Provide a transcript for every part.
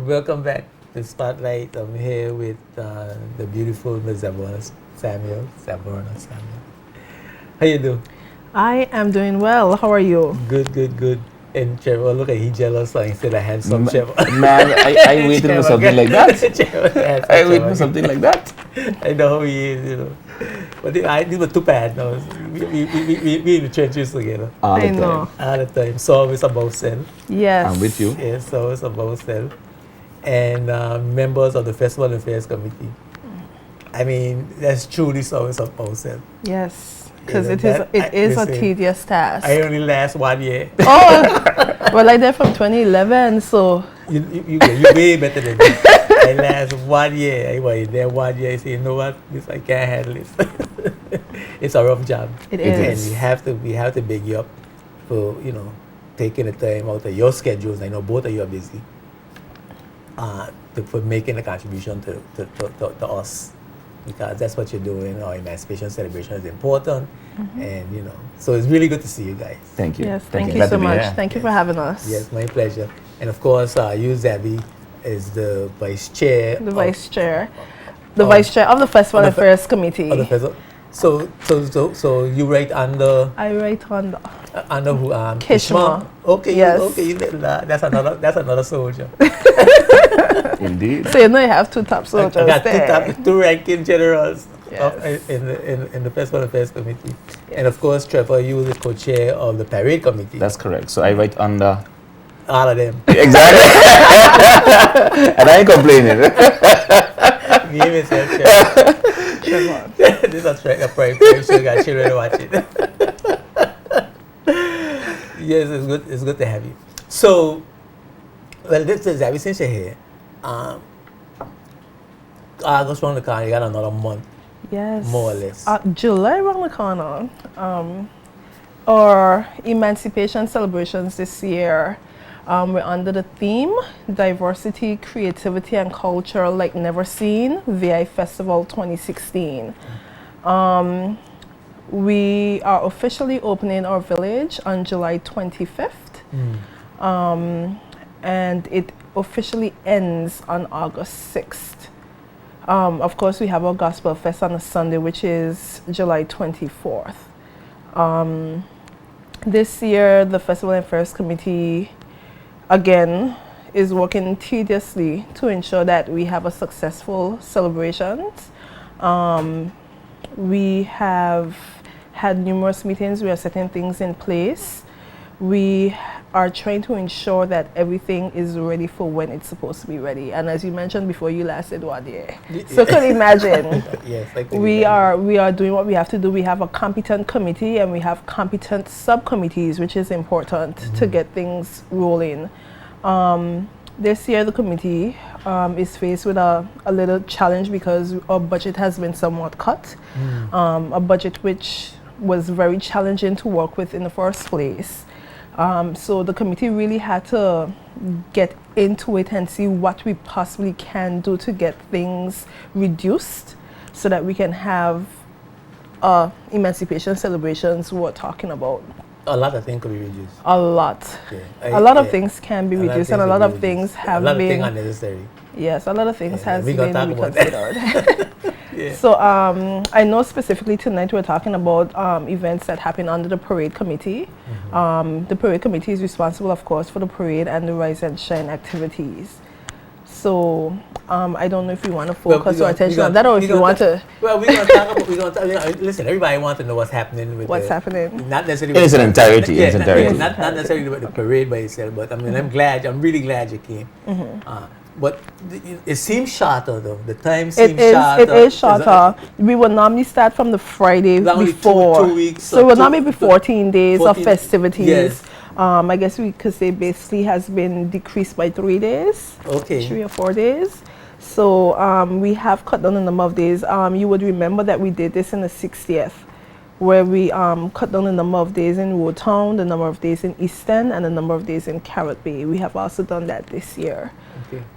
welcome back to Spotlight. I'm here with the beautiful Ms. Zaborna Samuel. How you doing? I am doing well. How are you? Good. And Trevor, look at he jealous. So instead of handsome Trevor. Man, I waited for something like that. I waited for something like that. I know who he is, you know. But I did not too bad. No, we in the trenches together. All the I know. time. All the time. So it's about self. Yes. I'm with you. Yes, so it's about self. And members of the Festival Affairs Committee. I mean, that's truly so it's about self. Yes. Because You know, it is a listen, tedious task. I only last 1 year. Oh, well, I did from 2011, so. You way better than me. I last 1 year. I was there 1 year. I say, you know what? This I can't handle this. It's a rough job. It And is. we have to big you up for taking the time out of your schedules. I know both of you are busy. For making a contribution to us, because that's what you're doing. Our Emancipation celebration is important, and so it's really good to see you guys. Thank you. Yes, thank you Glad so to be much. here. Thank you for having us. Yes, my pleasure. And of course, you, Zabby, is the vice chair. The vice chair. The vice chair of the Festival Affairs Committee. Of the festival. So you write under I write on the. who? Kishma. Okay. Yes. Okay. That's another soldier. Indeed. So you have two top soldiers I got there. two ranking generals Yes. in the Festival Affairs Committee, and of course, Trevor, you the co-chair of the Parade Committee. That's correct. So I write under. All of them. Exactly. And I ain't complaining. Give me self, Trevor. This is a prime show. Got children watching. Yes, it's good to have you. So, well, this is Zabby, since you're here. August round the corner, you got another month, Yes. more or less. July around the corner. Our Emancipation celebrations this year, we're under the theme Diversity, Creativity and Culture Like Never Seen, VI Festival 2016. We are officially opening our village on July 25th. And it officially ends on August 6th. Of course, we have our Gospel Fest on a Sunday, which is July 24th. This year, the Festival Affairs Committee, again, is working tediously to ensure that we have a successful celebrations. We have had numerous meetings. We are setting things in place. We are trying to ensure that everything is ready for when it's supposed to be ready. And as you mentioned before, you lasted 1 year. So could imagine. Yes, I could we imagine. are doing what we have to do. We have a competent committee and we have competent subcommittees, which is important to get things rolling. This year the committee is faced with a little challenge because our budget has been somewhat cut. A budget which was very challenging to work with in the first place. So the committee really had to get into it and see what we possibly can do to get things reduced so that we can have emancipation celebrations we're talking about. A lot of things could be reduced. A lot. Okay. A lot of things can be A lot of reduced and a things lot will of be things reduced. have A lot of been... things unnecessary. Yes, a lot of things Yeah, has we been gonna talk about that. reconsidered. Yeah. So I know specifically tonight we're talking about events that happen under the parade committee. The parade committee is responsible, of course, for the parade and the Rise and Shine activities. So I don't know if you want to focus your attention on that or if you want to... Well, we're going to talk about, listen, everybody wants to know what's happening with What's happening? Not necessarily In its entirety. Yeah, in its entirety. not necessarily with the parade by itself, but I mean, I'm really glad you came. But it seems shorter though. The time seems shorter. It is shorter. We would normally start from the Friday Only before. 2 weeks. So it would normally be 14 days of 14 festivities. Yes. I guess we could say basically has been decreased by 3 days. Okay. 3 or 4 days. So we have cut down the number of days. You would remember that we did this in the 60th, where we cut down the number of days in Woodtown, the number of days in Easton, and the number of days in Carrot Bay. We have also done that this year,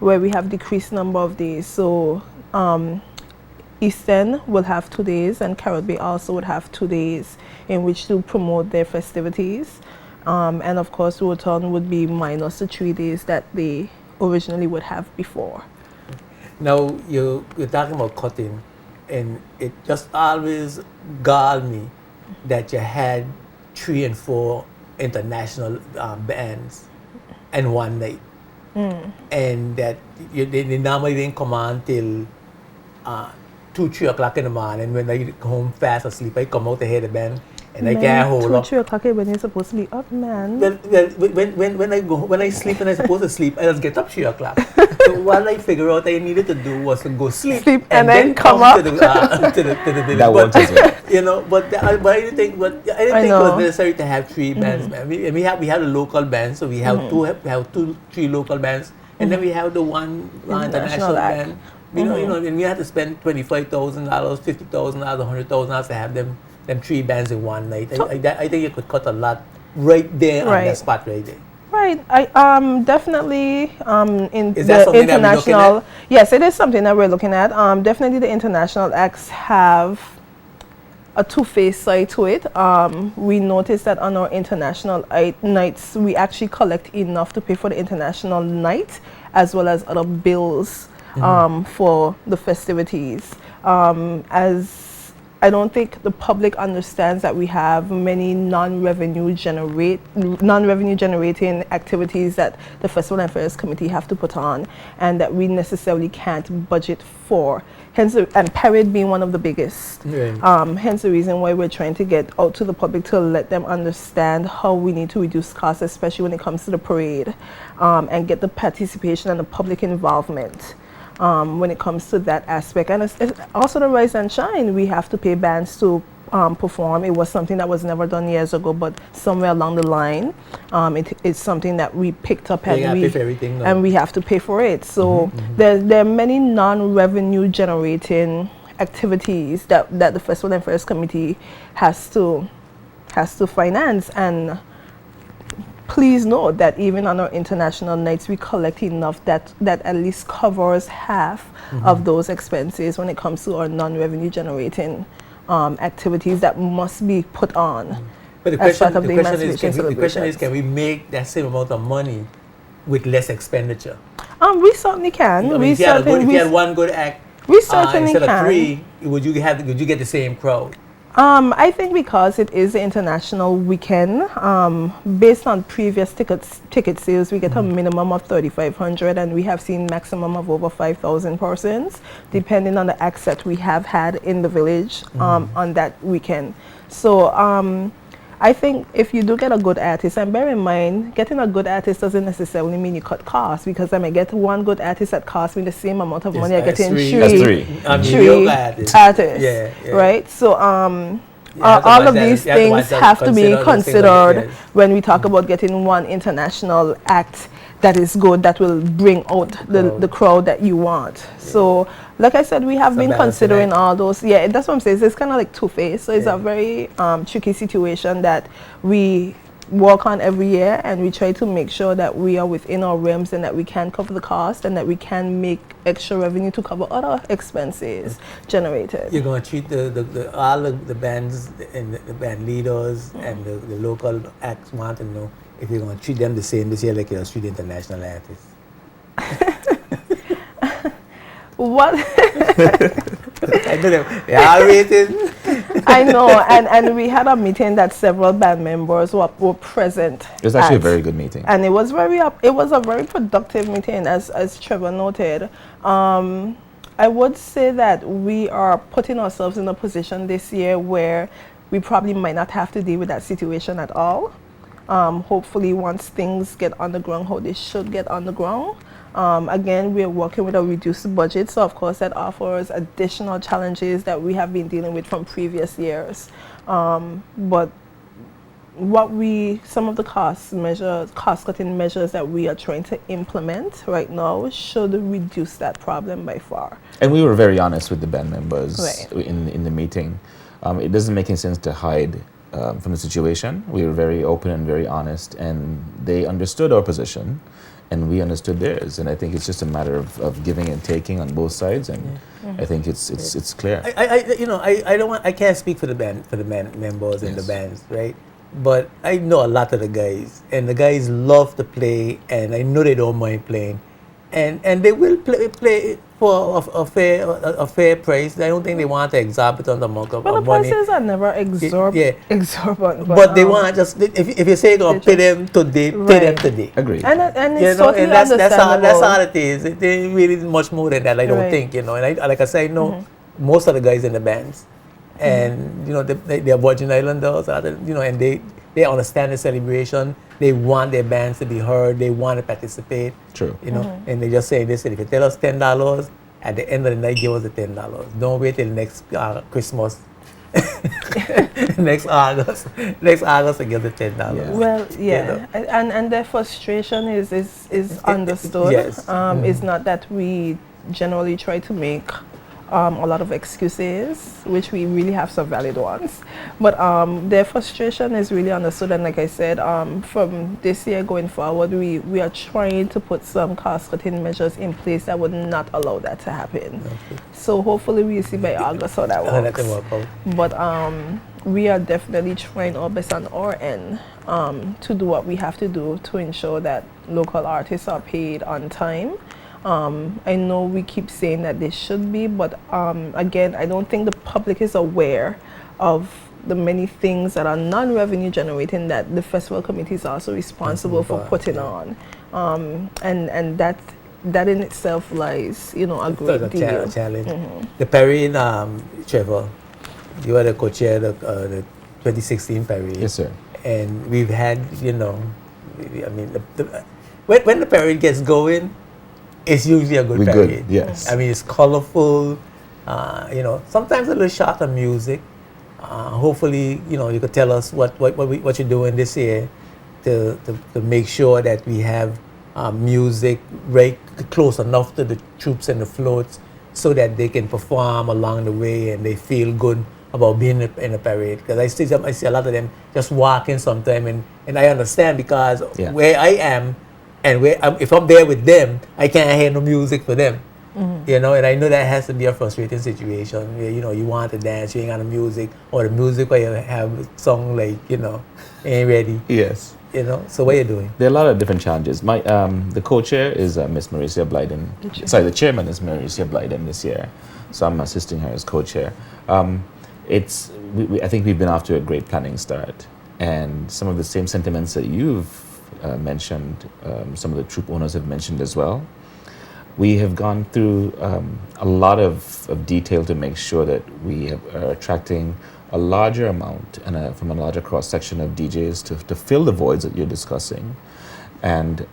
where we have decreased number of days. So Easton will have 2 days, and Carrot Bay also would have 2 days in which to promote their festivities. And of course, Woodtown would be minus the 3 days that they originally would have before. Now, you're talking about cutting, and it just always galled me that you had 3 and 4 international bands in one night. And that they normally didn't come on till 2, 3 o'clock in the morning. When I come home fast asleep, I come out to hear the band, and I can't hold up. 2, 3 o'clock when you're supposed to be up, man. Well, when I sleep and I'm supposed to sleep, I just get up 3 o'clock. So what I figure out I needed to do was to go sleep and then come up to the village. That works as well. You know, but I didn't think it was necessary to have 3 bands. Man. We have a local band, so we have 3 local bands, and then we have the one international band. You know, and we had to spend $25,000, $50,000, $100,000 to have them 3 bands in one night. I think you could cut a lot right there on that spot right there. Right. I definitely in Is the that something international. that Yes, it is something that we're looking at. Definitely, the international acts have a two-faced side to it. We noticed that on our international nights, we actually collect enough to pay for the international night as well as other bills for the festivities. As I don't think the public understands that we have many non-revenue generating activities that the Festival and Fairs Committee have to put on, and that we necessarily can't budget for. Hence, and Parade being one of the biggest. Hence the reason why we're trying to get out to the public to let them understand how we need to reduce costs, especially when it comes to the parade, and get the participation and the public involvement. When it comes to that aspect. And it's also the Rise and Shine. We have to pay bands to perform. It was something that was never done years ago, but somewhere along the line, it's something that we picked up and we have to pay for it. So there are many non-revenue generating activities that the Festival and Fairs Committee has to finance. And please note that even on our international nights, we collect enough that at least covers half of those expenses when it comes to our non-revenue generating activities that must be put on. But the question is, can we make that same amount of money with less expenditure? We certainly can. I mean, if you had one good act, we certainly instead can. of 3, would you get the same crowd? I think because it is the international weekend, based on previous ticket sales, we get a minimum of 3,500, and we have seen maximum of over 5,000 persons, depending on the acts that we have had in the village on that weekend. So I think if you do get a good artist, and bear in mind, getting a good artist doesn't necessarily mean you cut costs, because I may get one good artist that costs me the same amount of money I get in three artists. Right? So all of these things have to be considered when we talk about getting one international act that is good, that will bring out the crowd that you want. So like I said, we have been considering all those. Yeah, that's what I'm saying. It's kind of like two-faced. So it's a very tricky situation that we work on every year, and we try to make sure that we are within our realms and that we can cover the cost and that we can make extra revenue to cover other expenses generated. You're going to treat all the bands and the band leaders and the local acts want to know if you're going to treat them the same this year like you're treating international artists. What? I know they are waiting. I know, and we had a meeting that several band members were present. It was actually a very good meeting, and it was a very productive meeting, as Trevor noted. I would say that we are putting ourselves in a position this year where we probably might not have to deal with that situation at all. Hopefully, once things get on the ground, how they should get on the ground. Again, we're working with a reduced budget, so of course that offers additional challenges that we have been dealing with from previous years. But some of the cost-cutting measures that we are trying to implement right now should reduce that problem by far. And we were very honest with the band members in the meeting. It doesn't make any sense to hide from the situation. We were very open and very honest, and they understood our position, and we understood theirs. And I think it's just a matter of giving and taking on both sides, and I think it's clear. I can't speak for the band members and the bands, right? But I know a lot of the guys, and the guys love to play, and I know they don't mind playing. and they will play for a fair price. I don't think they want to exorbitant amount of Well, the money. prices are never exorbitant. But they want just if you say you're gonna pay them today, pay them today. Agreed. And You it's know, totally and that's understandable. all it is. It ain't really much more than that. I don't Right. think, you know. And like I say, I know most of the guys in the bands, and you know they're Virgin Islanders, you know, and they understand the celebration. They want their bands to be heard. They want to participate. True. You know, and they just say, listen, if you tell us $10, at the end of the night, give us the $10. Don't wait till next Christmas. next August to give the $10. Yeah. Well, yeah, You know? and their frustration is understood. Yes. It's not that we generally try to make a lot of excuses, which we really have some valid ones, but their frustration is really understood. And like I said, from this year going forward, we are trying to put some cost-cutting measures in place that would not allow that to happen. Okay. So hopefully we'll see by August how that Let works. them work out. But we are definitely trying our best on our end to do what we have to do to ensure that local artists are paid on time. I know we keep saying that they should be, but again, I don't think the public is aware of the many things that are non-revenue generating that the festival committee is also responsible for putting on. And that in itself lies, you know, a great deal. Challenge. The parade, Trevor, you are the co-chair of the 2016 parade. Yes, sir. And we've had, you know, I mean, when the parade gets going, it's usually a good We're parade. good, yes. I mean, it's colorful. You know, sometimes a little short of music. Hopefully, you know, you could tell us what you're doing this year to make sure that we have music right close enough to the troops and the floats so that they can perform along the way and they feel good about being in a parade. Because I see a lot of them just walking sometime, and I understand because where I am and if I'm there with them, I can't hear no music for them. You know, and I know that has to be a frustrating situation where, you know, you want to dance, you ain't got the music, or the music where you have a song like, you know, ain't ready. Yes. You know, so what are you doing? There are a lot of different challenges. My the co-chair is Miss Maricia Blyden. Sorry, the chairman is Maricia Blyden this year, so I'm assisting her as co-chair. I think we've been off to a great planning start, and some of the same sentiments that you've mentioned, some of the troop owners have mentioned as well. We have gone through a lot of detail to make sure that we are attracting a larger amount and from a larger cross-section of DJs to fill the voids that you're discussing. And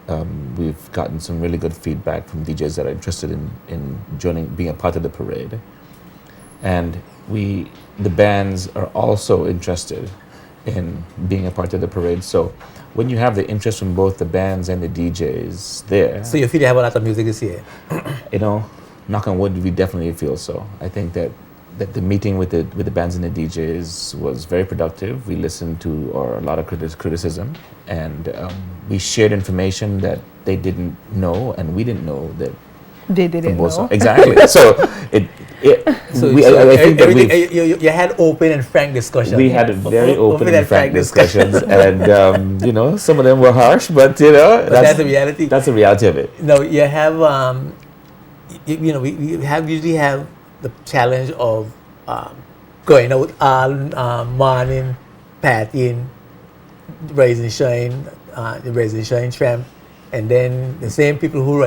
we've gotten some really good feedback from DJs that are interested in joining, being a part of the parade. And the bands are also interested in being a part of the parade. So when you have the interest from both the bands and the DJs there... So you feel you have a lot of music this year? You know, knock on wood, we definitely feel so. I think that the meeting with the bands and the DJs was very productive. We listened to a lot of criticism, and we shared information that they didn't know, and we didn't know that they didn't know. Exactly. So I think that you had open and frank discussions. We had very open and frank discussions, and you know, some of them were harsh, but you know, that's the reality. That's the reality of it. No, you have you know, we usually have the challenge of going out all morning, partying, Rise and Shine, the Rise and Shine tramp, and then the same people who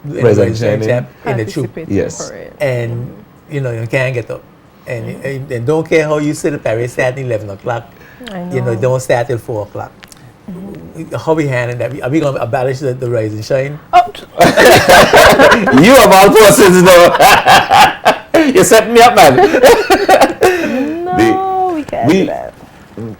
Rise and Shine tramp in the troop. Yes. And you know, you can't get up, and don't care how you see the parade starting 11 o'clock. You know, don't start till 4 o'clock. How we handling that? Are we going to abolish the Rise and Shine? Oh. You of all persons, though. You set me up, man. No, we can't do that.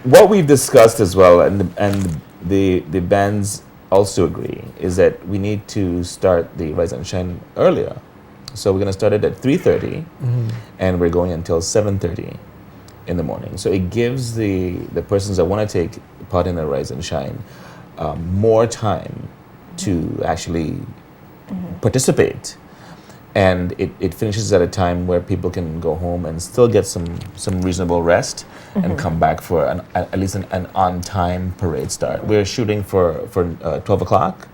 What we've discussed as well, and the bands also agree, is that we need to start the Rise and Shine earlier. So we're going to start it at 3:30, and we're going until 7:30 in the morning. So it gives the persons that want to take part in the Rise and Shine more time to actually participate. And it finishes at a time where people can go home and still get some reasonable rest and come back for at least an on-time parade start. We're shooting for 12 o'clock,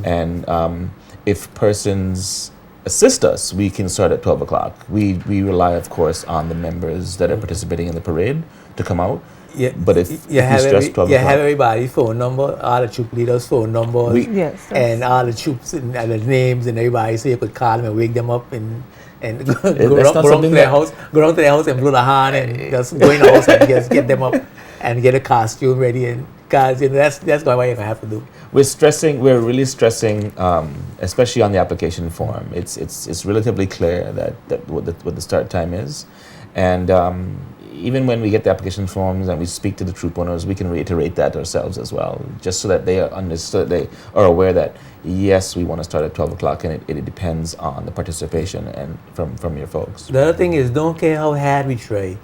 And if persons assist us, we can start at 12 o'clock. We rely, of course, on the members that are participating in the parade to come out. Yeah, But if you we stress 12 you o'clock, have everybody's phone number, all the troop leaders' phone numbers, Yes, and all the troops and the names and everybody, so you could call them and wake them up and go that's not around to something their that- house, go around to their house and blow the horn and just go in the house and just get them up and get a costume ready, and because that's what you're gonna have to do. we're really stressing, especially on the application form. It's relatively clear that what the start time is, and even when we get the application forms and we speak to the troop owners, we can reiterate that ourselves as well, just so that they are understood, they are aware that yes, we want to start at 12 o'clock, and it depends on the participation and from your folks. The other thing is, don't care how hard we try,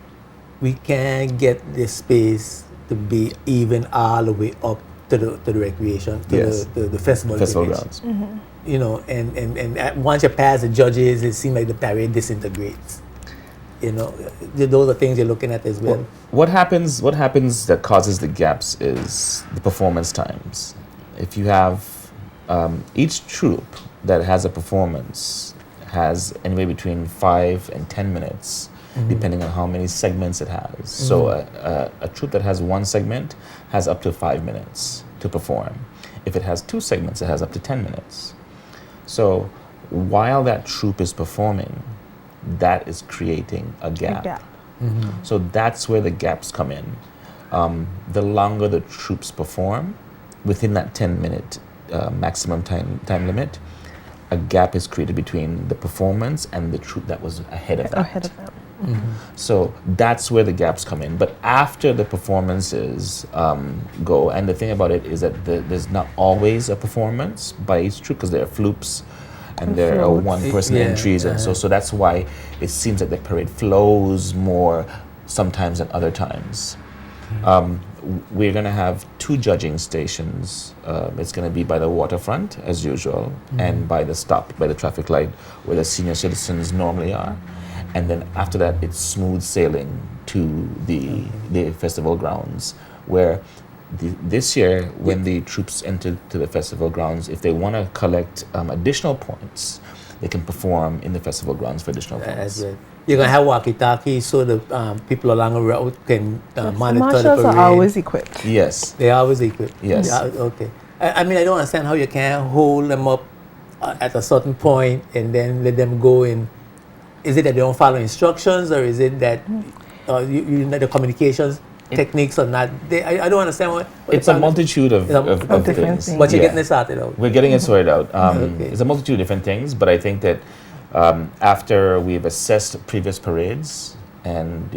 we can't get the space to be even all the way up to the recreation, to Yes. the festival village. Grounds. You know, and once you pass the judges, it seems like the parade disintegrates. You know, those are things you're looking at as well. What happens that causes the gaps is the performance times. If you have each troop that has a performance has anywhere between 5 and 10 minutes, depending on how many segments it has. So a troop that has one segment has up to 5 minutes to perform. If it has two segments, it has up to 10 minutes. So while that troop is performing, that is creating a gap. So that's where the gaps come in. The longer the troops perform, within that 10-minute maximum time limit, a gap is created between the performance and the troop that was ahead of that. So that's where the gaps come in. But after the performances go, and the thing about it is that there's not always a performance by each troop, because there are floops and there are one-person entries, and so that's why it seems like the parade flows more sometimes than other times. We're going to have 2 judging stations. It's going to be by the waterfront, as usual, and by the stop, by the traffic light, where the senior citizens normally are. And then after that, it's smooth sailing to the festival grounds, where this year, when the troops enter to the festival grounds, if they want to collect additional points, they can perform in the festival grounds for additional points. That's it. You're going to have walkie-talkies so the people along the route can monitor the Marshals parade. are always equipped. Yes. They're always equipped. Yes. Yeah, okay. I mean, I don't understand how you can hold them up at a certain point and then let them go in. Is it that they don't follow instructions, or is it that the communications techniques are not? I don't understand what it's a multitude of different things. But you're getting it sorted out. We're getting it sorted out. Okay. It's a multitude of different things, but I think that after we've assessed previous parades and,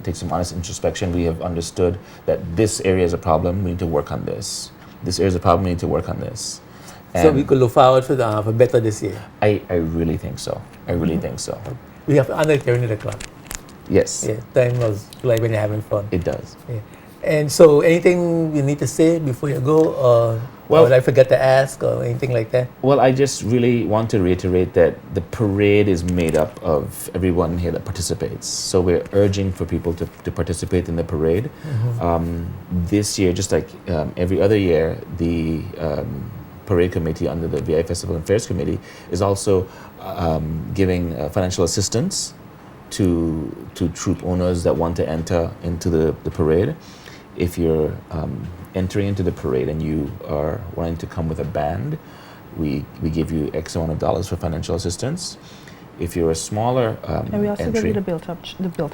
take some honest introspection, we have understood that this area is a problem, we need to work on this. This area is a problem, we need to work on this. So we could look forward for better this year. I really think so. I really think so. We have under carrying the clock. Yes. Yeah, time was like when you're having fun. It does. Yeah. And so, anything you need to say before you go, or would I forget to ask, or anything like that? Well, I just really want to reiterate that the parade is made up of everyone here that participates. So we're urging for people to participate in the parade. This year, just like every other year, the parade committee under the VI Festival and Fairs Committee is also giving financial assistance to troop owners that want to enter into the parade. If you're entering into the parade and you are wanting to come with a band, we give you X amount of dollars for financial assistance. If you're a smaller and we also entry, give you the built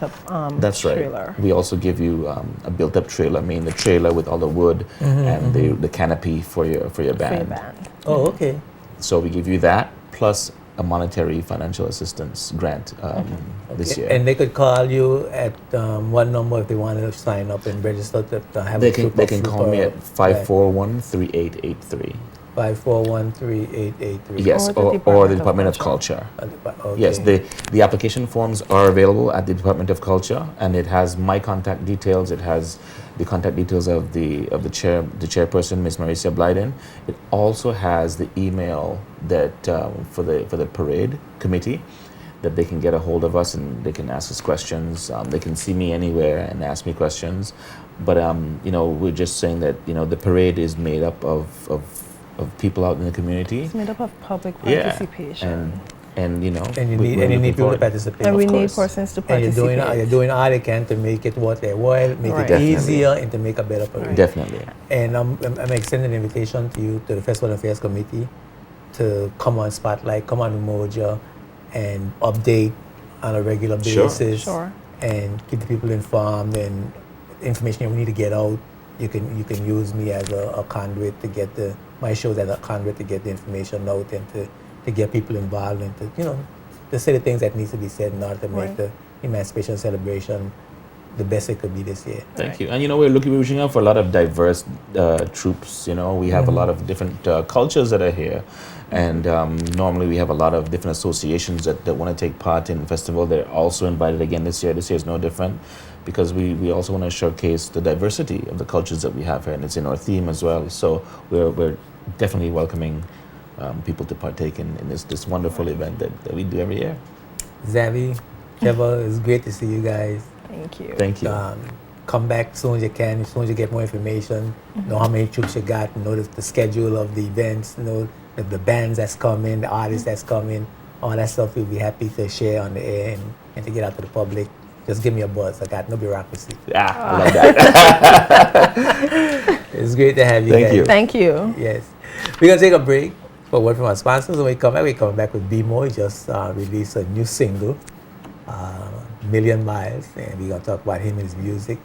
up that's trailer. right. We also give you a built up trailer, meaning the trailer with all the wood and the canopy for your band. Oh, okay. So we give you that plus a monetary financial assistance grant this year. And they could call you at one number if they wanted to sign up and register to have They a can troop. they can call me at 541-3883. 541-3883. Yes, or the Department of Culture. Okay. Yes, the application forms are available at the Department of Culture, and it has my contact details. It has the contact details of the chairperson, Ms. Marisa Blyden. It also has the email that for the parade committee, that they can get a hold of us and they can ask us questions. They can see me anywhere and ask me questions. But we're just saying that the parade is made up of people out in the community. It's made up of public Yeah, participation. and you know, And you we're need looking people to forward. participate. And we Of need course. persons to And participate. you're doing all they can to make it what they want, make Right. it Definitely. easier, and to make a better parade. Definitely. And I'm extending an invitation to you, to the Festival Affairs Committee, to come on Spotlight, come on Umoja, and update on a regular Sure. basis. Sure. And keep the people informed, and information we need to get out. You can use me as a conduit to get my shows as a conduit to get the information out, and to get people involved, and to say the things that needs to be said in order to make Right. the Emancipation celebration the best it could be this year. Thank you. And we're reaching out for a lot of diverse troops. We have a lot of different cultures that are here, and normally we have a lot of different associations that want to take part in the festival. They're also invited again this year. This year is no different, because we also want to showcase the diversity of the cultures that we have here, and it's in our theme as well. So we're definitely welcoming people to partake in this wonderful event that we do every year. Zavi, Trevor, it's great to see you guys. Thank you. Thank you. Come back as soon as you can, as soon as you get more information, know how many troops you got, know the schedule of the events, know the bands that's coming, the artists that's coming, all that stuff we'll be happy to share on the air and to get out to the public. Just give me a buzz. I got no bureaucracy. I love that. It's great to have you Thank guys. you. Thank you. Yes. We're going to take a break for word from our sponsors. When we come back, we're coming back with B-Mo. He just released a new single, Million Miles, and we're going to talk about him and his music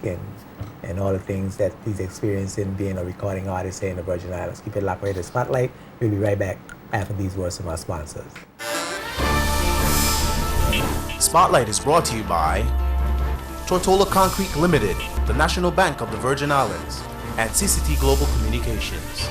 and all the things that he's experiencing being a recording artist here in the Virgin Islands. Keep it locked right at Spotlight. We'll be right back after these words from our sponsors. Spotlight is brought to you by Tortola Concrete Limited, the National Bank of the Virgin Islands, and CCT Global Communications.